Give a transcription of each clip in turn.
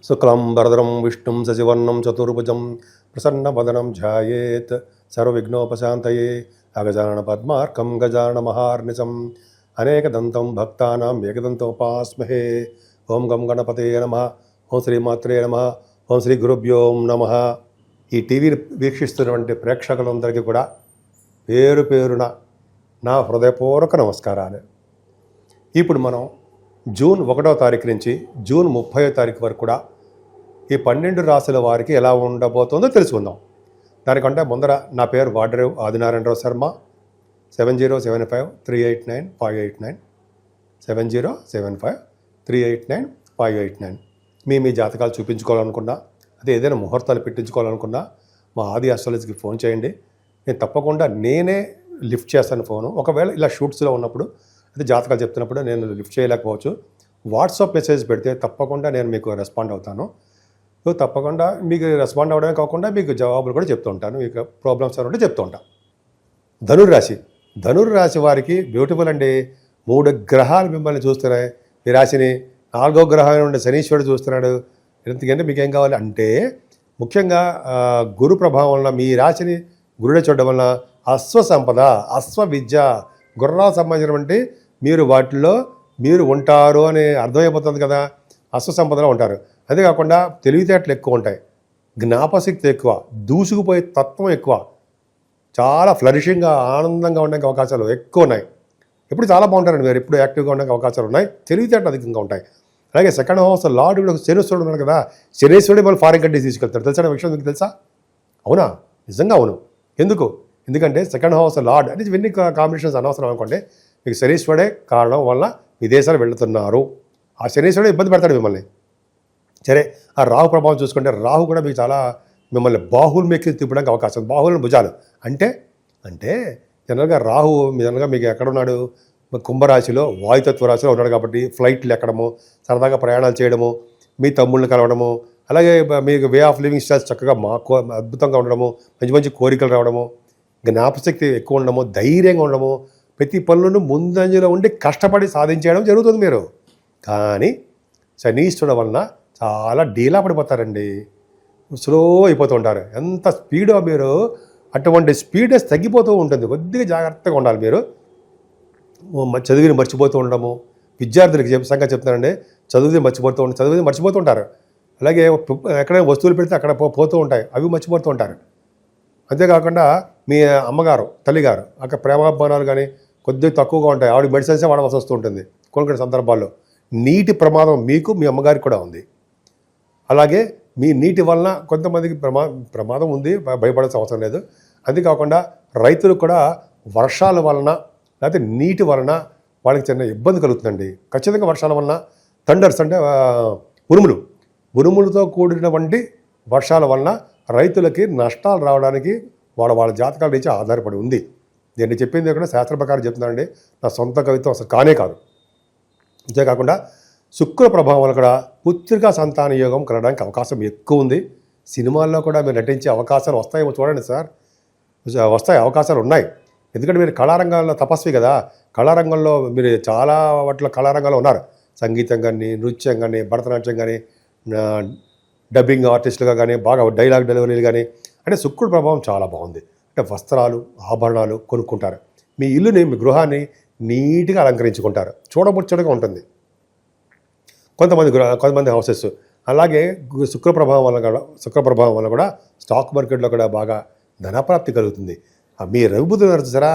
శుక్లాంబరధరం విష్ణుం శశివర్ణం చతుర్భుజం ప్రసన్నవదనం ధ్యాయేత్ సర్వవిఘ్నోపశాంతయే అగజానన పద్మార్కం గజానన మహార్నిశం అనేకదంతం భక్తానాం ఏకదంతోపాస్మహే. ఓం గం గణపతయే నమః. ఓం శ్రీమాత్రే నమః. ఓం శ్రీ గురుభ్యో నమః. ఈ టీవీని వీక్షిస్తున్నటువంటి ప్రేక్షకులందరికీ కూడా పేరు పేరున నా హృదయపూర్వక నమస్కారాలు. ఇప్పుడు మనం జూన్ 1వ తారీఖు నుంచి జూన్ 30వ తారీఖు వరకు కూడా ఈ 12 రాశుల వారికి ఎలా ఉండబోతుందో తెలుసుకుందాం. దానికంటే ముందర నా పేరు వాడరేవు ఆదినారాయణరావు శర్మ. 7075389589 7075389589. మీ జాతకాలు చూపించుకోవాలనుకున్నా, అదే ఏదైనా ముహూర్తాలు పెట్టించుకోవాలనుకున్నా మా ఆది ఆస్ట్రాలజీకి ఫోన్ చేయండి. నేను తప్పకుండా నేనే లిఫ్ట్ చేస్తాను ఫోను. ఒకవేళ ఇలా షూట్స్లో ఉన్నప్పుడు, అదే జాతకాలు చెప్తున్నప్పుడు నేను లిఫ్ట్ చేయలేకపోవచ్చు, వాట్సాప్ మెసేజ్ పెడితే తప్పకుండా నేను మీకు రెస్పాండ్ అవుతాను. సో తప్పకుండా మీకు రెస్పాండ్ అవ్వడమే కాకుండా మీకు జవాబులు కూడా చెప్తూ ఉంటాను. మీకు ప్రాబ్లమ్స్ ఉంటే చెప్తూ ఉంటాను. ధనుర్రాశి వారికి బ్యూటిఫుల్ అండి. 3 గ్రహాలు మిమ్మల్ని చూస్తున్నాయి. ఈ రాశిని 4వ గ్రహం నుండి శనీశ్వరుడు చూస్తున్నాడు. ఎందుకంటే మీకు ఏం కావాలి అంటే, ముఖ్యంగా గురు ప్రభావం వలన మీ రాశిని గురుడే చూడడం వలన అశ్వసంపద, అశ్వవిద్య, గుర్రాలకు సంబంధించినటువంటి మీరు వాటిల్లో మీరు ఉంటారు అని అర్థమైపోతుంది కదా. అశ్వసంపదలో ఉంటారు. అంతేకాకుండా తెలివితేటలు ఎక్కువ ఉంటాయి, జ్ఞాపశక్తి ఎక్కువ, దూసుకుపోయే తత్వం ఎక్కువ, చాలా ఫ్లరిషింగ్గా ఆనందంగా ఉండడానికి అవకాశాలు ఎక్కువ ఉన్నాయి. ఎప్పుడు చాలా బాగుంటారండి మీరు, ఎప్పుడు యాక్టివ్గా ఉండడానికి అవకాశాలు ఉన్నాయి. తెలివితేటలు అధికంగా ఉంటాయి. అలాగే సెకండ్ హౌస్ లార్డ్ కూడా శనీశ్వరుడు ఉన్నాడు కదా. శనీశ్వరుడు మళ్ళీ ఫారిన్ కంట్రీస్ తీసుకెళ్తాడు. తెలిసిన విషయం మీకు తెలుసా? అవునా? నిజంగా అవును. ఎందుకంటే సెకండ్ హౌస్ లార్డ్ అంటే ఇవన్నీ కాంబినేషన్స్ అనవసరం అనుకోండి. మీకు శనీశ్వరుడే కారణం వల్ల విదేశాలు వెళుతున్నారు. ఆ శనీశ్వరుడు ఇబ్బంది పెడతాడు మిమ్మల్ని. సరే, ఆ రాహు ప్రభావం చూసుకుంటే రాహు కూడా మీకు చాలా మిమ్మల్ని బాహువులు మెక్కి తిప్పడానికి అవకాశం. బాహువులను భుజాలు అంటే జనరల్గా రాహు మీకు ఎక్కడున్నాడు? కుంభరాశిలో, వాయుతత్వ రాశిలో ఉన్నాడు. కాబట్టి ఫ్లైట్లు ఎక్కడము, సరదాగా ప్రయాణాలు చేయడము, మీ తమ్ముళ్ళని కలవడము, అలాగే మీకు వే ఆఫ్ లివింగ్ స్టైల్స్ చక్కగా అద్భుతంగా ఉండడము, మంచి మంచి కోరికలు రావడము, జ్ఞాపశక్తి ఎక్కువ ఉండడము, ధైర్యంగా ఉండడము, ప్రతి పనులను ముందంజలో ఉండి కష్టపడి సాధించడం జరుగుతుంది మీరు. కానీ శనీశ్వరుడు వలన చాలా డీలా పడిపోతారండి. స్లో అయిపోతూ ఉంటారు. ఎంత స్పీడో మీరు, అటువంటి స్పీడ్నెస్ తగ్గిపోతూ ఉంటుంది. కొద్దిగా జాగ్రత్తగా ఉండాలి మీరు. చదివిని మర్చిపోతూ ఉండడము, విద్యార్థులకి సంగతి చెప్తున్నానండి. చదివిని మర్చిపోతూ ఉంటారు. అలాగే ఎక్కడైనా వస్తువులు పెడితే అక్కడ పోతూ ఉంటాయి, అవి మర్చిపోతూ ఉంటారు. అంతేకాకుండా మీ అమ్మగారు, తల్లిగారు అక్కడ ప్రేమాభిమానాలు కానీ కొద్దిగా తక్కువగా ఉంటాయి. ఆవిడ మెడిసిన్సే వాడవలసి వస్తూ ఉంటుంది కొన్ని సందర్భాల్లో. నీటి ప్రమాదం మీకు, మీ అమ్మగారికి కూడా ఉంది. అలాగే మీ నీటి వలన కొంతమందికి ప్రమాదం ఉంది, భయపడాల్సిన అవసరం లేదు. అంతేకాకుండా రైతులకు కూడా వర్షాల వలన లేకపోతే నీటి వలన వాళ్ళకి చిన్న ఇబ్బంది కలుగుతుందండి. ఖచ్చితంగా వర్షాల వలన, థండర్స్ అంటే ఉరుములతో కూడినటువంటి వర్షాల వలన రైతులకి నష్టాలు రావడానికి వాళ్ళ జాతకాల నుంచి ఆధారపడి ఉంది. నేను చెప్పింది కూడా శాస్త్ర ప్రకారం చెప్తున్నానండి. నా సొంత కవిత్వం అసలు కానే కాదు. అంతేకాకుండా శుక్ర ప్రభావం వల్ల కూడా పుత్రికా సంతాన యోగం కలగడానికి అవకాశం ఎక్కువ ఉంది. సినిమాల్లో కూడా మీరు నటించే అవకాశాలు వస్తాయేమో చూడండి సార్. వస్తాయి, అవకాశాలు ఉన్నాయి. ఎందుకంటే మీరు కళారంగంలో తపస్వి కదా. కళారంగంలో మీరు చాలా వాటిలో కళారంగంలో ఉన్నారు. సంగీతం కానీ, నృత్యం కానీ, భరతనాట్యం కానీ, డబ్బింగ్ ఆర్టిస్టులుగా కానీ, బాగా డైలాగ్ డెలివరీలు కానీ. అంటే శుక్రుడి ప్రభావం చాలా బాగుంది. అంటే వస్త్రాలు, ఆభరణాలు కొనుక్కుంటారు. మీ ఇల్లుని, మీ గృహాన్ని నీట్గా అలంకరించుకుంటారు. చూడముచ్చటగా ఉంటుంది కొంతమంది హౌసెస్. అలాగే శుక్ర ప్రభావం వల్ల కూడా స్టాక్ మార్కెట్లో కూడా బాగా ధనప్రాప్తి కలుగుతుంది. మీ రవిబుధులు నడుచుతారా?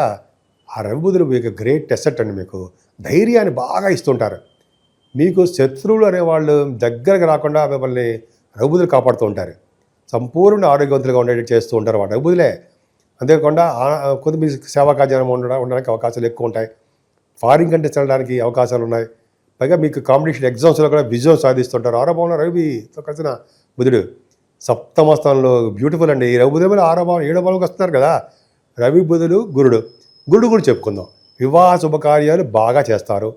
ఆ రవిబుధులు మీకు గ్రేట్ అసెట్ అండి. మీకు ధైర్యాన్ని బాగా ఇస్తుంటారు. మీకు శత్రువులు అనేవాళ్ళు దగ్గరకు రాకుండా మిమ్మల్ని రవిబుధులు కాపాడుతూ ఉంటారు. సంపూర్ణ ఆరోగ్యవంతులుగా ఉండేది చేస్తూ ఉంటారు వాటి రవిబుధులే. అంతేకాకుండా కొంత మీ సేవా కార్యాలయం ఉండడానికి అవకాశాలు ఎక్కువ ఉంటాయి. ఫారిన్ కంట్రీస్ వెళ్ళడానికి అవకాశాలు ఉన్నాయి. పైగా మీకు కాంపిటీషన్ ఎగ్జామ్స్లో కూడా విజయం సాధిస్తుంటారు. 6వ భావంలో రవితో కలిసిన బుధుడు సప్తమ స్థానంలో బ్యూటిఫుల్ అండి. ఈ రవి బుధుడు 6వ భావం 7వ భావంకి వస్తున్నారు కదా. రవి బుధుడు గురుడు కూడా చెప్పుకుందాం. వివాహ శుభకార్యాలు బాగా చేస్తారు.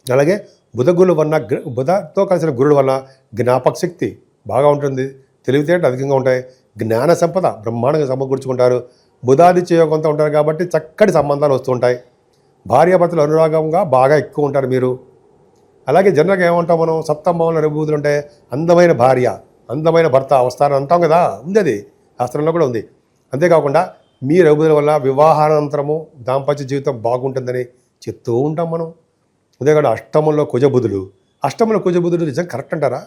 అలాగే బుధతో కలిసిన గురుడు వల్ల జ్ఞాపక శక్తి బాగా ఉంటుంది, తెలివితేటలు అధికంగా ఉంటాయి, జ్ఞాన సంపద బ్రహ్మాండంగా సమకూర్చుకుంటారు. బుధాదిత్య యోగంతో ఉంటారు కాబట్టి చక్కటి సంబంధాలు వస్తూ ఉంటాయి. భార్యాభర్తలు అనురాగంగా బాగా ఎక్కువ ఉంటారు మీరు. అలాగే జనరల్గా ఏమంటాం మనం, సప్తమంలో రఘుబుధులు ఉంటే అందమైన భార్య, అందమైన భర్త అవస్థానం అంటాం కదా, ఉంది అది శాస్త్రంలో కూడా ఉంది. అంతేకాకుండా మీ రఘుబుధుల వల్ల వివాహానంతరము దాంపత్య జీవితం బాగుంటుందని చెప్తూ ఉంటాం మనం. అంతేకాకుండా అష్టమంలో కుజబుధులు నిజంగా కరెక్ట్ అంటారా?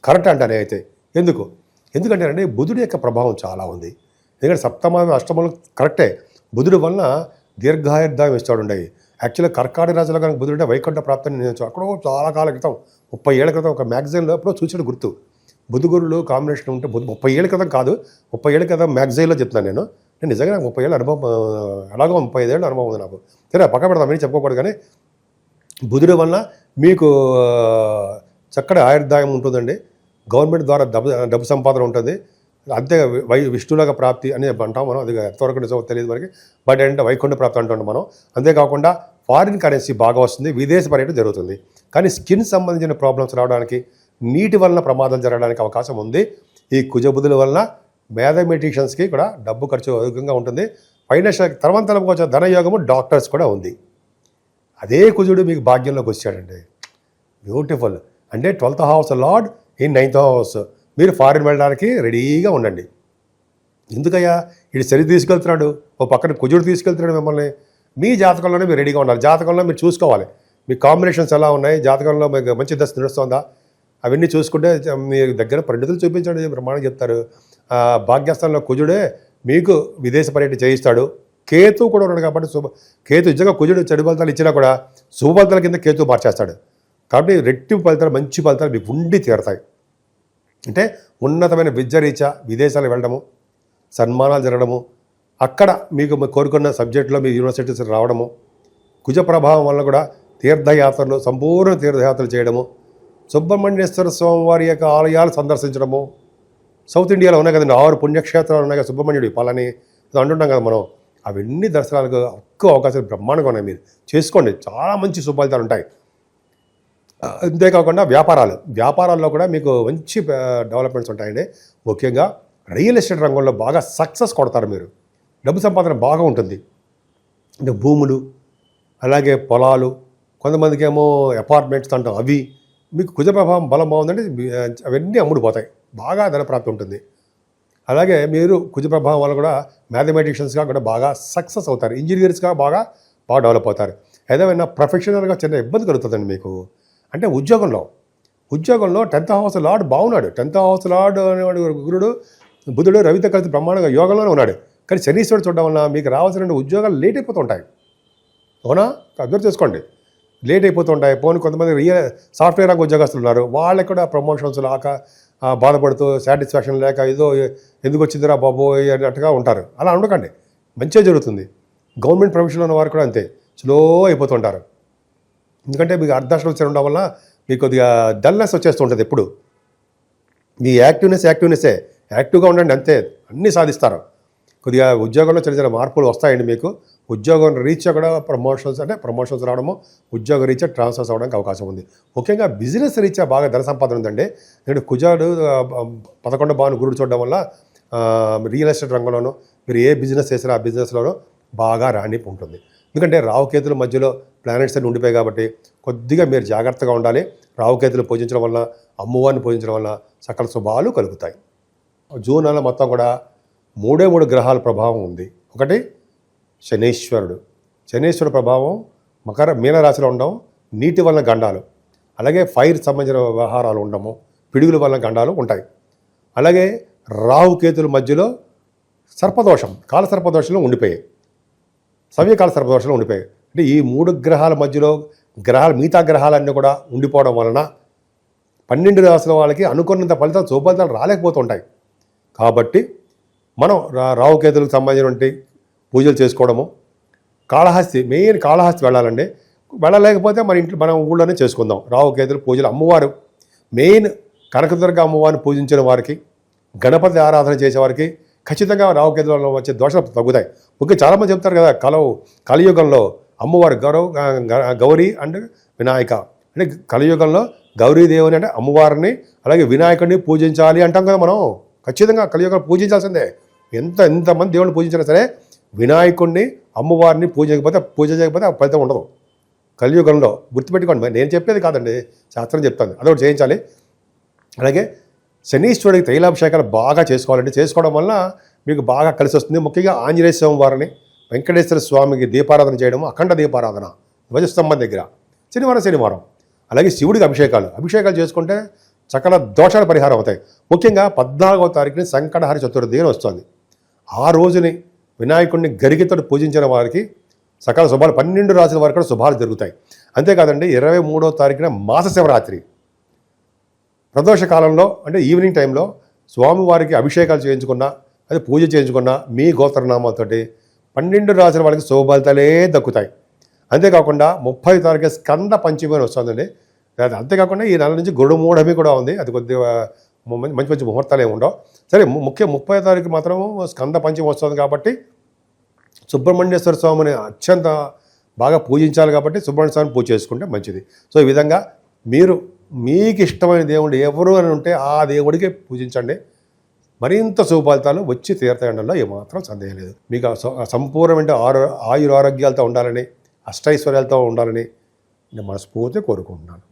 కరెక్ట్ అంటానే అయితే. ఎందుకంటే బుధుడి యొక్క ప్రభావం చాలా ఉంది. ఎందుకంటే అష్టమంలో కరెక్టే. బుధుడి వలన దీర్ఘాయుర్దాయం ఇస్తాడు. యాక్చువల్గా కర్కాటక రాశిలో కనుక బుధుడు వైకుంఠ ప్రాప్తిని నేను అక్కడో చాలా కాలం క్రితం 30 ఏళ్ల క్రితం ఒక మ్యాగజైన్లో ఎప్పుడో చూసాడు గుర్తు. బుధుగురులు కాంబినేషన్ ఉంటే 30 ఏళ్ల క్రితం కాదు, 30 ఏళ్ల క్రితం మ్యాగజైన్లో చెప్తున్నాను నేను నిజంగా నాకు 30 ఏళ్ళ అనుభవం, ఎలాగో 35 ఏళ్ళ అనుభవం ఉంది నాకు. సరే పక్క పెడతాం, ఏం చెప్పుకోకూడదు. కానీ బుధుడి వలన మీకు చక్కటి ఆయుర్దాయం ఉంటుందండి. గవర్నమెంట్ ద్వారా డబ్బు సంపాదన ఉంటుంది. అంతే విష్ణులాగా ప్రాప్తి అని అంటాం మనం. అది ఎంతవరకు నిజమో తెలియదు మనకి, బట్ ఏంటంటే వైకుంఠ ప్రాప్తి అంటుంటాం మనం. అంతేకాకుండా ఫారిన్ కరెన్సీ బాగా వస్తుంది, విదేశీ పర్యటన జరుగుతుంది. కానీ స్కిన్ సంబంధించిన ప్రాబ్లమ్స్ రావడానికి, నీటి వలన ప్రమాదం జరగడానికి అవకాశం ఉంది. ఈ కుజబుధుల వలన మ్యాథమెటిషియన్స్కి కూడా డబ్బు ఖర్చు అధికంగా ఉంటుంది. ఫైనాన్షియల్ తర్వాత వచ్చే ధనయోగము డాక్టర్స్ కూడా ఉంది. అదే కుజుడు మీకు భాగ్యంలోకి వచ్చాడండి. బ్యూటిఫుల్. అంటే 12th house lord in 9th house. మీరు ఫారిన్ వెళ్ళడానికి రెడీగా ఉండండి. ఎందుకయ్యా, ఇటు శని తీసుకెళ్తున్నాడు, ఓ పక్కన కుజుడు తీసుకెళ్తున్నాడు మిమ్మల్ని. మీ జాతకంలోనే మీరు రెడీగా ఉండాలి. జాతకంలో మీరు చూసుకోవాలి మీ కాంబినేషన్స్ ఎలా ఉన్నాయి, జాతకంలో మీకు మంచి దశ నడుస్తుందా, అవన్నీ చూసుకుంటే మీ దగ్గర పండితులు చూపించండి, బ్రహ్మాండంగా చెప్తారు. భాగ్యస్థానంలో కుజుడే మీకు విదేశ పర్యటన చేయిస్తాడు. కేతు కూడా ఉన్నాడు కాబట్టి కేతు నిజంగా కుజుడు చెడు ఫలితాలు ఇచ్చినా కూడా శుభ ఫలితాల కింద కేతు మార్చేస్తాడు. కాబట్టి రెట్టింపు ఫలితాలు, మంచి ఫలితాలు మీకు ఉండి తీరుతాయి. అంటే ఉన్నతమైన విద్య రీత్యా విదేశాలకు వెళ్ళడము, సన్మానాలు జరగడము, అక్కడ మీకు కోరుకున్న సబ్జెక్టులో మీ యూనివర్సిటీస్ రావడము, కుజ ప్రభావం వల్ల కూడా తీర్థయాత్రలు, సంపూర్ణ తీర్థయాత్రలు చేయడము, సుబ్రహ్మణ్యేశ్వర స్వామి వారి యొక్క ఆలయాలు సందర్శించడము. సౌత్ ఇండియాలో ఉన్నాయి కదండి 6 పుణ్యక్షేత్రాలు ఉన్నాయి కదా, సుబ్రహ్మణ్యుడి పాలని అంటుంటాం కదా మనం. అవన్నీ దర్శనాలకు ఎక్కువ అవకాశాలు బ్రహ్మాండంగా ఉన్నాయి. మీరు చేసుకోండి, చాలా మంచి శుభఫలితాలు ఉంటాయి. అంతేకాకుండా వ్యాపారాల్లో కూడా మీకు మంచి డెవలప్మెంట్స్ ఉంటాయండి. ముఖ్యంగా రియల్ ఎస్టేట్ రంగంలో బాగా సక్సెస్ కొడతారు మీరు. డబ్బు సంపాదన బాగా ఉంటుంది. అంటే భూములు, అలాగే పొలాలు, కొంతమందికి ఏమో అపార్ట్మెంట్స్ అంటాం, అవి మీకు కుజ ప్రభావం బలం బాగుందంటే అవన్నీ అమ్ముడుపోతాయి, బాగా ధనప్రాప్తి ఉంటుంది. అలాగే మీరు కుజ ప్రభావం వల్ల కూడా మ్యాథమెటిషియన్స్గా కూడా బాగా సక్సెస్ అవుతారు. ఇంజనీర్స్గా బాగా డెవలప్ అవుతారు. ఏదైనా ప్రొఫెషనల్గా చిన్న ఇబ్బంది కలుగుతుందండి మీకు. అంటే ఉద్యోగంలో 10th హౌస్ లార్డ్ బాగున్నాడు. 10th హౌస్ లార్డ్ అనేవాడు గురుడు బుధుడు రవితో కలిసి బ్రహ్మాండంగా యోగంలోనే ఉన్నాడు. కానీ శనీశ్వరుడు చూడడం వల్ల మీకు రావాల్సిన ఉద్యోగాలు లేట్ అయిపోతుంటాయి. అవునా? అబ్జర్వ్ చేసుకోండి, లేట్ అయిపోతుంటాయి. పోనీ కొంతమంది సాఫ్ట్వేర్ రంగ ఉద్యోగస్తులు ఉన్నారు, వాళ్ళకి కూడా ప్రమోషన్స్ రాక బాధపడుతూ సాటిస్ఫాక్షన్ లేక ఏదో ఎందుకు వచ్చిందిరా బాబోయ్ అన్నట్టుగా ఉంటారు. అలా ఉండకండి, మంచిగా జరుగుతుంది. గవర్నమెంట్ ప్రొఫెషన్లో ఉన్న వారు కూడా అంతే, స్లో అయిపోతుంటారు. ఎందుకంటే మీకు అర్ధాష్టమ శని ఉండడం వల్ల మీకు కొద్దిగా డల్నెస్ వచ్చేస్తుంటుంది. ఎప్పుడు మీ యాక్టివ్నెస్సే, యాక్టివ్గా ఉండండి, అంతే అన్నీ సాధిస్తారు. కొద్దిగా ఉద్యోగంలో చిన్న చిన్న మార్పులు వస్తాయండి మీకు. ఉద్యోగం రీత్యా కూడా ప్రమోషన్స్ రావడము, ఉద్యోగ రీత్యా ట్రాన్స్ఫర్స్ అవ్వడానికి అవకాశం ఉంది. ముఖ్యంగా బిజినెస్ రీత్యా బాగా ధన సంపాదన ఉందండి. నేను కుజుడు 11వ భావం గురుడు చూడడం వల్ల రియల్ ఎస్టేట్ రంగంలోనూ మీరు ఏ బిజినెస్ చేసినా ఆ బిజినెస్లోనూ బాగా రాణింపు ఉంటుంది. ఎందుకంటే రావుకేతుల మధ్యలో ప్లానెట్స్ అన్ని ఉండిపోయాయి కాబట్టి కొద్దిగా మీరు జాగ్రత్తగా ఉండాలి. రావుకేతులు పూజించడం వల్ల, అమ్మవారిని పూజించడం వల్ల సకల శుభాలు కలుగుతాయి. జూన్ నెల మొత్తం కూడా 3 గ్రహాల ప్రభావం ఉంది. ఒకటి శనీశ్వరుడు ప్రభావం మీనరాశిలో ఉండడం, నీటి వలన గండాలు, అలాగే ఫైర్ సంబంధించిన వ్యవహారాలు ఉండము, పిడుగుల వలన గండాలు ఉంటాయి. అలాగే రాహుకేతుల మధ్యలో కాల సర్పదోషంలో ఉండిపోయాయి, సవ్యకాల సర్పదోషంలో ఉండిపోయాయి. అంటే ఈ 3 గ్రహాల మధ్యలో మిగతా గ్రహాలన్నీ కూడా ఉండిపోవడం వలన 12 రాశుల వాళ్ళకి అనుకున్నంత శుభఫలితాలు రాలేకపోతుంటాయి. కాబట్టి మనం రాహుకేతులకు సంబంధించినటువంటి పూజలు చేసుకోవడము, మెయిన్ కాళహస్తి వెళ్ళాలండి. వెళ్ళలేకపోతే మన ఊళ్ళోనే చేసుకుందాం రాహుకేతుల పూజలు. అమ్మవారు మెయిన్ కనకదుర్గ అమ్మవారిని పూజించిన వారికి, గణపతి ఆరాధన చేసేవారికి ఖచ్చితంగా రాహుకేతుల వచ్చే దోషాలు తగ్గుతాయి. ముఖ్యంగా చాలామంది చెప్తారు కదా, కలియుగంలో అమ్మవారు గౌరీ అండ్ వినాయక, అంటే కలియుగంలో గౌరీదేవుని అంటే అమ్మవారిని అలాగే వినాయకుడిని పూజించాలి అంటాం కదా మనం. ఖచ్చితంగా కలియుగంలో పూజించాల్సిందే. ఎంతమంది దేవుడిని పూజించినా సరే వినాయకుడిని అమ్మవారిని పూజ చేయకపోతే ఆ ఫలితం ఉండదు. కలియుగంలో గుర్తుపెట్టుకోండి, మరి నేను చెప్పేది కాదండి, శాస్త్రం చెప్తాను, అదొకటి చేయించాలి. అలాగే శనీశ్వరుడికి తైలాభిషేకాలు బాగా చేసుకోవాలండి. చేసుకోవడం వల్ల మీకు బాగా కలిసి వస్తుంది. ముఖ్యంగా ఆంజనేయ స్వామి వారిని, వెంకటేశ్వర స్వామికి దీపారాధన చేయడము, అఖండ దీపారాధన ధ్వజస్తంభం దగ్గర శనివారం. అలాగే శివుడికి అభిషేకాలు చేసుకుంటే సకల దోషాల పరిహారం అవుతాయి. ముఖ్యంగా 14వ తారీఖుని సంకటహర చతుర్థి అని వస్తుంది. ఆ రోజుని వినాయకుడిని గరిగితో పూజించిన వారికి సకల శుభాలు, 12 రాసుల వారికి కూడా శుభాలు జరుగుతాయి. అంతేకాదండి, 23వ తారీఖున మాస శివరాత్రి ప్రదోష కాలంలో, అంటే ఈవినింగ్ టైంలో స్వామివారికి అభిషేకాలు చేయించుకున్నా, అది పూజ చేయించుకున్నా మీ గోత్రనామాలతోటి 12 రాసుల వాళ్ళకి శుభఫలితాలే దక్కుతాయి. అంతేకాకుండా 30వ తారీఖు స్కంద పంచమి అని వస్తుందండి. అంతేకాకుండా ఈ నెల నుంచి గురుమూఢమి కూడా ఉంది. అది కొద్దిగా మంచి ముహూర్తాలు ఏమి ఉండవు. సరే, 30వ తారీఖు మాత్రం స్కంద పంచమి వస్తుంది కాబట్టి సుబ్రహ్మణ్యేశ్వర స్వామిని అత్యంత బాగా పూజించాలి కాబట్టి సుబ్రహ్మణ్య స్వామిని పూజ చేసుకుంటే మంచిది. సో ఈ విధంగా మీరు మీకు ఇష్టమైన దేవుడు ఎవరు అని ఉంటే ఆ దేవుడికి పూజించండి. మరింత శుభఫలితాలు వచ్చి తీర్థంలో ఏమాత్రం సందేహం లేదు. మీకు సంపూర్ణమైన ఆయురారోగ్యాలతో ఉండాలని, అష్టైశ్వర్యాలతో ఉండాలని నేను మనస్ఫూర్తిగా కోరుకుంటున్నాను.